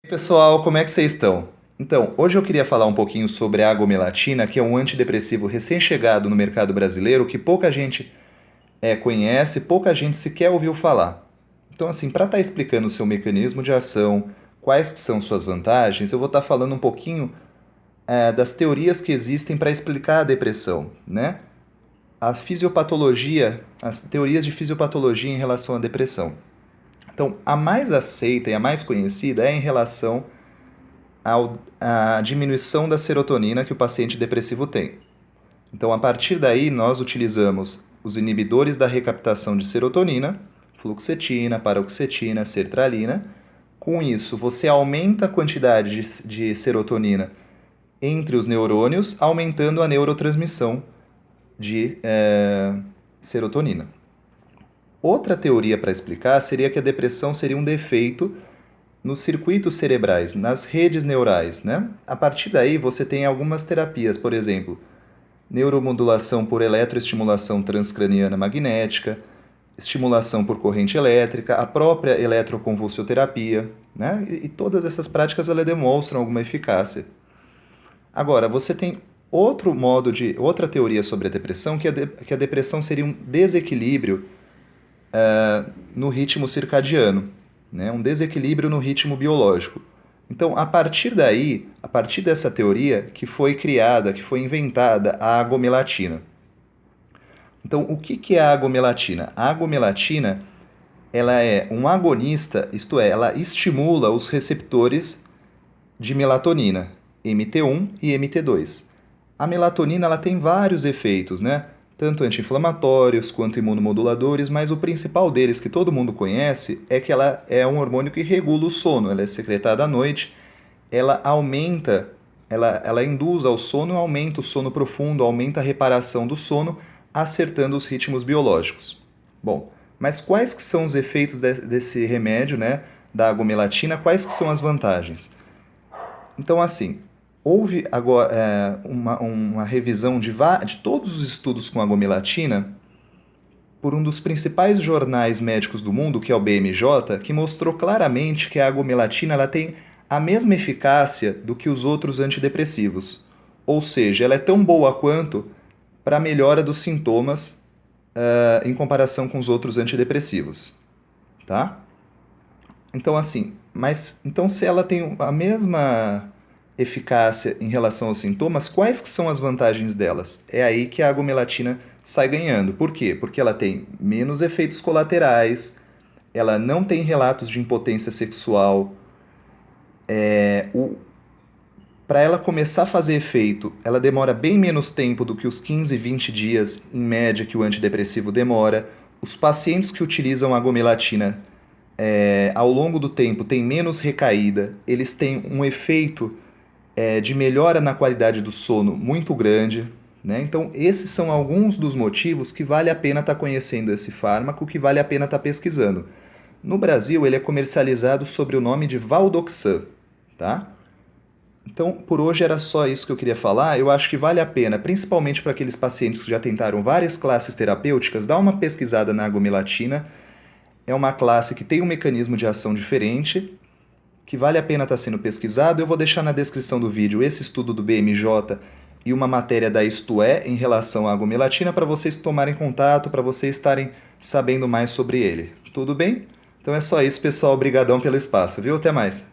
Pessoal, como é que vocês estão? Então, hoje eu queria falar um pouquinho sobre a agomelatina, que é um antidepressivo recém-chegado no mercado brasileiro que pouca gente conhece, pouca gente sequer ouviu falar. Então, assim, para estar explicando o seu mecanismo de ação, quais que são suas vantagens, eu vou estar falando um pouquinho das teorias que existem para explicar a depressão, né? A fisiopatologia, as teorias de fisiopatologia em relação à depressão. Então, a mais aceita e a mais conhecida é em relação à diminuição da serotonina que o paciente depressivo tem. Então, a partir daí, nós utilizamos os inibidores da recaptação de serotonina, fluoxetina, paroxetina, sertralina. Com isso, você aumenta a quantidade de serotonina entre os neurônios, aumentando a neurotransmissão de serotonina. Outra teoria para explicar seria que a depressão seria um defeito nos circuitos cerebrais, nas redes neurais, né? A partir daí você tem algumas terapias, por exemplo, neuromodulação por eletroestimulação transcraniana magnética, estimulação por corrente elétrica, a própria eletroconvulsioterapia, né? E todas essas práticas elas demonstram alguma eficácia. Agora, você tem outra teoria sobre a depressão, que a depressão seria um desequilíbrio no ritmo circadiano, né? Um desequilíbrio no ritmo biológico. Então, a partir daí, a partir dessa teoria, que foi criada, que foi inventada a agomelatina. Então, o que é a agomelatina? A agomelatina ela é um agonista, isto é, ela estimula os receptores de melatonina, MT1 e MT2. A melatonina ela tem vários efeitos, né? Tanto anti-inflamatórios quanto imunomoduladores, mas o principal deles, que todo mundo conhece, é que ela é um hormônio que regula o sono. Ela é secretada à noite, ela aumenta, ela induz ao sono, aumenta o sono profundo, aumenta a reparação do sono, acertando os ritmos biológicos. Bom, mas quais que são os efeitos desse remédio, né, da agomelatina? Quais que são as vantagens? Então, assim, houve agora uma revisão de todos os estudos com agomelatina por um dos principais jornais médicos do mundo, que é o BMJ, que mostrou claramente que a agomelatina ela tem a mesma eficácia do que os outros antidepressivos. Ou seja, ela é tão boa quanto para a melhora dos sintomas em comparação com os outros antidepressivos. Tá? Então, assim, então se ela tem a mesma eficácia em relação aos sintomas, quais que são as vantagens delas? É aí que a agomelatina sai ganhando. Por quê? Porque ela tem menos efeitos colaterais, ela não tem relatos de impotência sexual. Para ela começar a fazer efeito, ela demora bem menos tempo do que os 15, 20 dias, em média, que o antidepressivo demora. Os pacientes que utilizam agomelatina ao longo do tempo têm menos recaída, eles têm um efeito de melhora na qualidade do sono muito grande. Né? Então, esses são alguns dos motivos que vale a pena estar conhecendo esse fármaco, que vale a pena estar pesquisando. No Brasil, ele é comercializado sob o nome de Valdoxan. Tá? Então, por hoje era só isso que eu queria falar. Eu acho que vale a pena, principalmente para aqueles pacientes que já tentaram várias classes terapêuticas, dar uma pesquisada na agomelatina. É uma classe que tem um mecanismo de ação diferente, que vale a pena estar sendo pesquisado. Eu vou deixar na descrição do vídeo esse estudo do BMJ e uma matéria da Isto É em relação à agomelatina para vocês tomarem contato, para vocês estarem sabendo mais sobre ele. Tudo bem? Então é só isso, pessoal. Obrigadão pelo espaço, viu? Até mais.